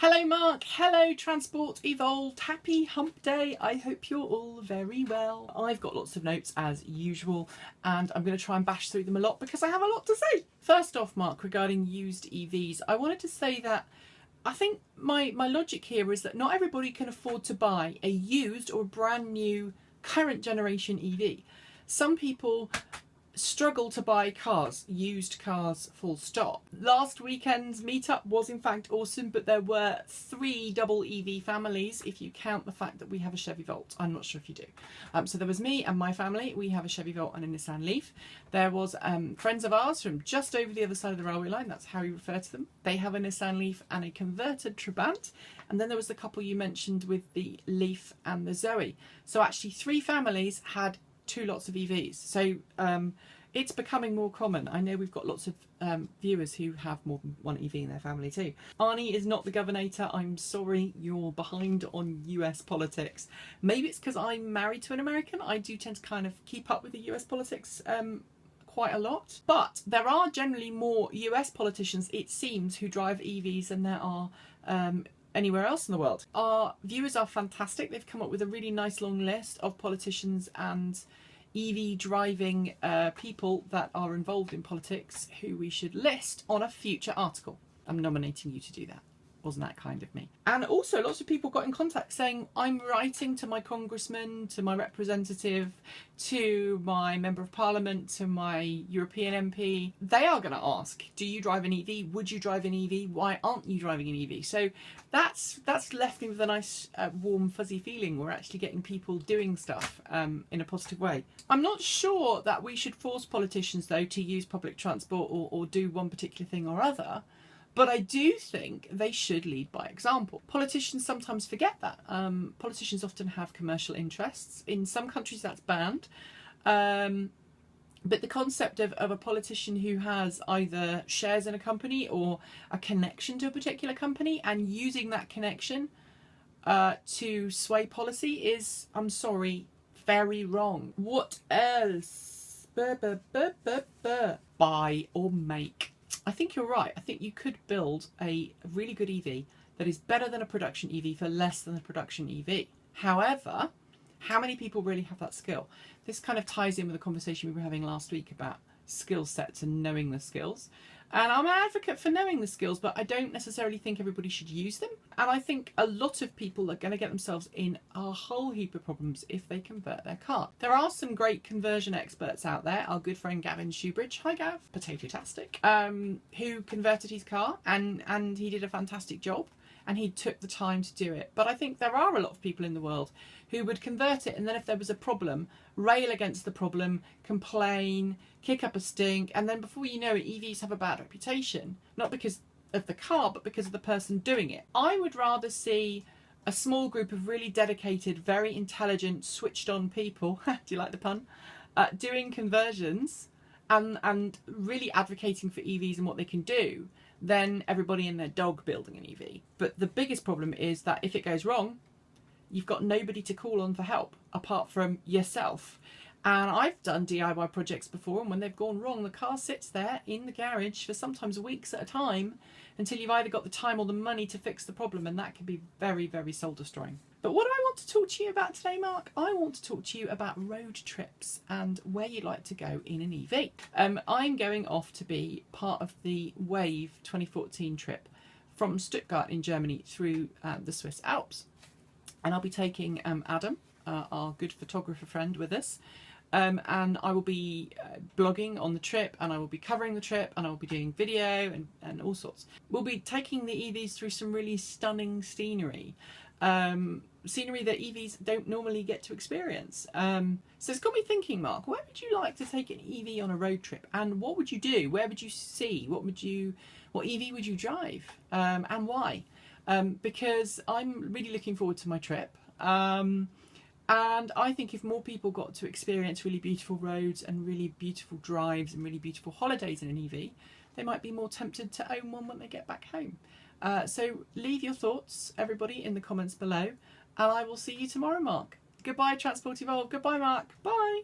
Hello Mark, hello Transport Evolved, happy hump day. I hope you're all very well. I've got lots of notes as usual and I'm going to try and bash through them a lot because I have a lot to say. First off, Mark, regarding used EVs, I wanted to say that I think my logic here is that not everybody can afford to buy a used or brand new current generation EV. Some people struggle to buy cars, used cars, full stop. Last weekend's meetup was in fact awesome, but there were 3 double EV families if you count the fact that we have a Chevy Volt. I'm not sure if you do. So there was me and my family. We have a Chevy Volt and a Nissan Leaf. There was friends of ours from just over the other side of the railway line. That's how we refer to them. They have a Nissan Leaf and a converted Trabant. And then there was the couple you mentioned with the Leaf and the Zoe. So actually 3 families had 2 lots of EVs. So it's becoming more common. I know we've got lots of viewers who have more than one EV in their family too. Arnie is not the governor. I'm sorry, you're behind on US politics. Maybe it's because I'm married to an American. I do tend to kind of keep up with the US politics quite a lot. But there are generally more US politicians, it seems, who drive EVs than there are anywhere else in the world. Our viewers are fantastic. They've come up with a really nice long list of politicians and EV driving people that are involved in politics who we should list on a future article. I'm nominating you to do that. Wasn't that kind of me? And also lots of people got in contact saying, I'm writing to my congressman, to my representative, to my member of parliament, to my European MP. They are going to ask, do you drive an EV? Would you drive an EV? Why aren't you driving an EV? So that's left me with a nice warm fuzzy feeling. We're actually getting people doing stuff in a positive way. I'm not sure that we should force politicians though to use public transport or do one particular thing or other. But I do think they should lead by example. Politicians sometimes forget that. Politicians often have commercial interests. In some countries that's banned. But the concept of a politician who has either shares in a company or a connection to a particular company and using that connection to sway policy is, I'm sorry, very wrong. What else? Buy or make. I think you're right. I think you could build a really good EV that is better than a production EV for less than a production EV. However, how many people really have that skill? This kind of ties in with the conversation we were having last week about skill sets and knowing the skills. And I'm an advocate for knowing the skills, but I don't necessarily think everybody should use them. And I think a lot of people are going to get themselves in a whole heap of problems if they convert their car. There are some great conversion experts out there. Our good friend Gavin Shoebridge, hi Gav, potato-tastic, who converted his car and he did a fantastic job. And he took the time to do it. But I think there are a lot of people in the world who would convert it and then if there was a problem, rail against the problem, complain, kick up a stink, and then before you know it, EVs have a bad reputation. Not because of the car, but because of the person doing it. I would rather see a small group of really dedicated, very intelligent, switched on people, do you like the pun, doing conversions and really advocating for EVs and what they can do, than everybody and their dog building an EV. But the biggest problem is that if it goes wrong, you've got nobody to call on for help apart from yourself. And I've done DIY projects before, and when they've gone wrong, the car sits there in the garage for sometimes weeks at a time until you've either got the time or the money to fix the problem, and that can be very, very soul destroying. But what do I want to talk to you about today, Mark? I want to talk to you about road trips and where you'd like to go in an EV. I'm going off to be part of the Wave 2014 trip from Stuttgart in Germany through the Swiss Alps. And I'll be taking Adam, our good photographer friend, with us. And I will be blogging on the trip, and I will be covering the trip, and I will be doing video and all sorts. We'll be taking the EVs through some really stunning scenery. Scenery that EVs don't normally get to experience. So it's got me thinking, Mark, where would you like to take an EV on a road trip? And what would you do? Where would you see? What EV would you drive? And why? Because I'm really looking forward to my trip. And I think if more people got to experience really beautiful roads and really beautiful drives and really beautiful holidays in an EV, they might be more tempted to own one when they get back home. So leave your thoughts, everybody, in the comments below, and I will see you tomorrow, Mark. Goodbye, Transport Evolved. Goodbye, Mark. Bye.